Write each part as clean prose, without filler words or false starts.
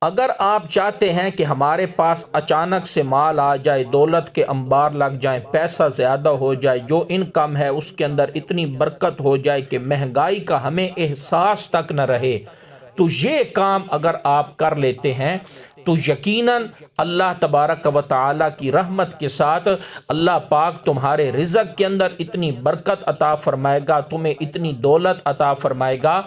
اگر آپ چاہتے ہیں کہ ہمارے پاس اچانک سے مال آ جائے، دولت کے انبار لگ جائیں، پیسہ زیادہ ہو جائے، جو انکم ہے اس کے اندر اتنی برکت ہو جائے کہ مہنگائی کا ہمیں احساس تک نہ رہے، تو یہ کام اگر آپ کر لیتے ہیں تو یقیناً اللہ تبارک و تعالی کی رحمت کے ساتھ اللہ پاک تمہارے رزق کے اندر اتنی برکت عطا فرمائے گا، تمہیں اتنی دولت عطا فرمائے گا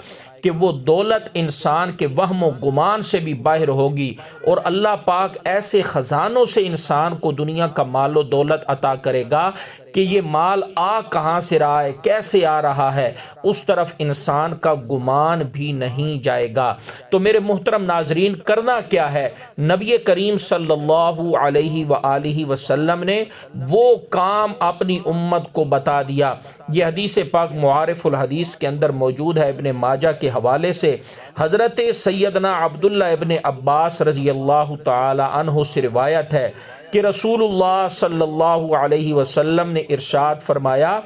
کہ وہ دولت انسان کے وہم و گمان سے بھی باہر ہوگی، اور اللہ پاک ایسے خزانوں سے انسان کو دنیا کا مال و دولت عطا کرے گا کہ یہ مال آ کہاں سے رہا ہے، کیسے آ رہا ہے، اس طرف انسان کا گمان بھی نہیں جائے گا۔ تو میرے محترم ناظرین، کرنا کیا ہے؟ نبی کریم صلی اللہ علیہ وآلہ وسلم نے وہ کام اپنی امت کو بتا دیا۔ یہ حدیث پاک معارف الحدیث کے اندر موجود ہے، ابن ماجہ کے حوالے سے حضرت سیدنا عبداللہ ابن عباس رضی اللہ تعالی عنہ سے روایت ہے کہ رسول اللہ صلی اللہ علیہ وسلم نے ارشاد فرمایا،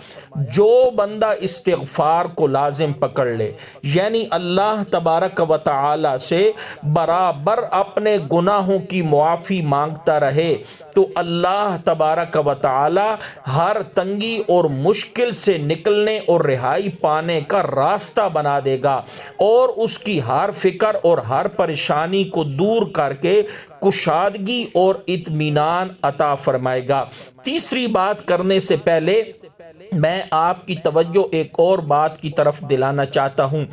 جو بندہ استغفار کو لازم پکڑ لے، یعنی اللہ تبارک و تعالی سے برابر اپنے گناہوں کی معافی مانگتا رہے، تو اللہ تبارک و تعالی ہر تنگی اور مشکل سے نکلنے اور رہائی پانے کا راستہ بنا دے گا، اور اس کی ہر فکر اور ہر پریشانی کو دور کر کے کشادگی اور اطمینان عطا فرمائے گا۔ تیسری بات کرنے سے پہلے میں آپ کی توجہ ایک اور بات کی طرف دلانا چاہتا ہوں۔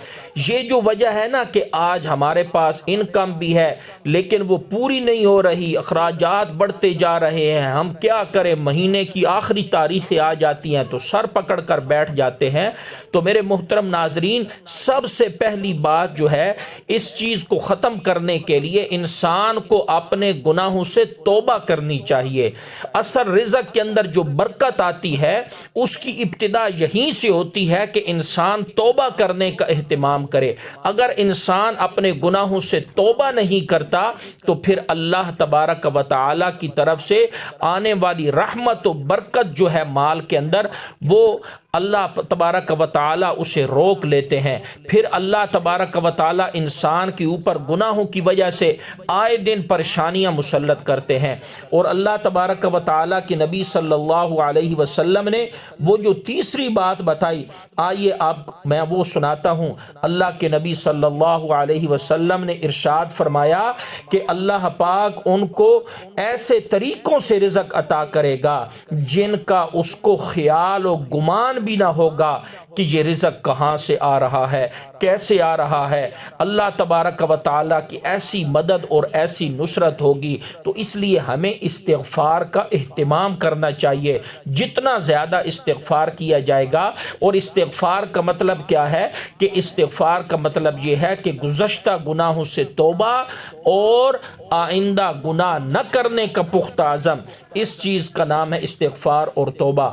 یہ جو وجہ ہے نا کہ آج ہمارے پاس انکم بھی ہے لیکن وہ پوری نہیں ہو رہی، اخراجات بڑھتے جا رہے ہیں، ہم کیا کریں، مہینے کی آخری تاریخیں آ جاتی ہیں تو سر پکڑ کر بیٹھ جاتے ہیں، تو میرے محترم ناظرین، سب سے پہلی بات جو ہے، اس چیز کو ختم کرنے کے لیے انسان کو اپنے گناہوں سے توبہ کرنی چاہیے۔ اصل رزق کے اندر جو برکت آتی ہے اس کی ابتدا یہیں سے ہوتی ہے کہ انسان توبہ کرنے کا اہتمام کرے۔ اگر انسان اپنے گناہوں سے توبہ نہیں کرتا تو پھر اللہ تبارک و تعالی کی طرف سے آنے والی رحمت و برکت جو ہے مال کے اندر، وہ اللہ تبارک و تعالی اسے روک لیتے ہیں۔ پھر اللہ تبارک و تعالی انسان کے اوپر گناہوں کی وجہ سے آئے دن پریشانیاں مسلط کرتے ہیں، اور اللہ تبارک و تعالی کے نبی صلی اللہ علیہ وسلم نے وہ جو تیسری بات بتائی، آئیے آپ میں وہ سناتا ہوں۔ اللہ کے نبی صلی اللہ علیہ وسلم نے ارشاد فرمایا کہ اللہ پاک ان کو ایسے طریقوں سے رزق عطا کرے گا جن کا اس کو خیال و گمان بھی نہ ہوگا کہ یہ رزق کہاں سے آ رہا ہے، کیسے آ رہا ہے۔ اللہ تبارک و تعالیٰ کی ایسی مدد اور ایسی نصرت ہوگی، تو اس لیے ہمیں استغفار کا اہتمام کرنا چاہیے۔ جتنا زیادہ استغفار کیا جائے گا، اور استغفار کا مطلب کیا ہے کہ استغفار کا مطلب یہ ہے کہ گزشتہ گناہوں سے توبہ اور آئندہ گناہ نہ کرنے کا پختہ عزم، اس چیز کا نام ہے استغفار اور توبہ۔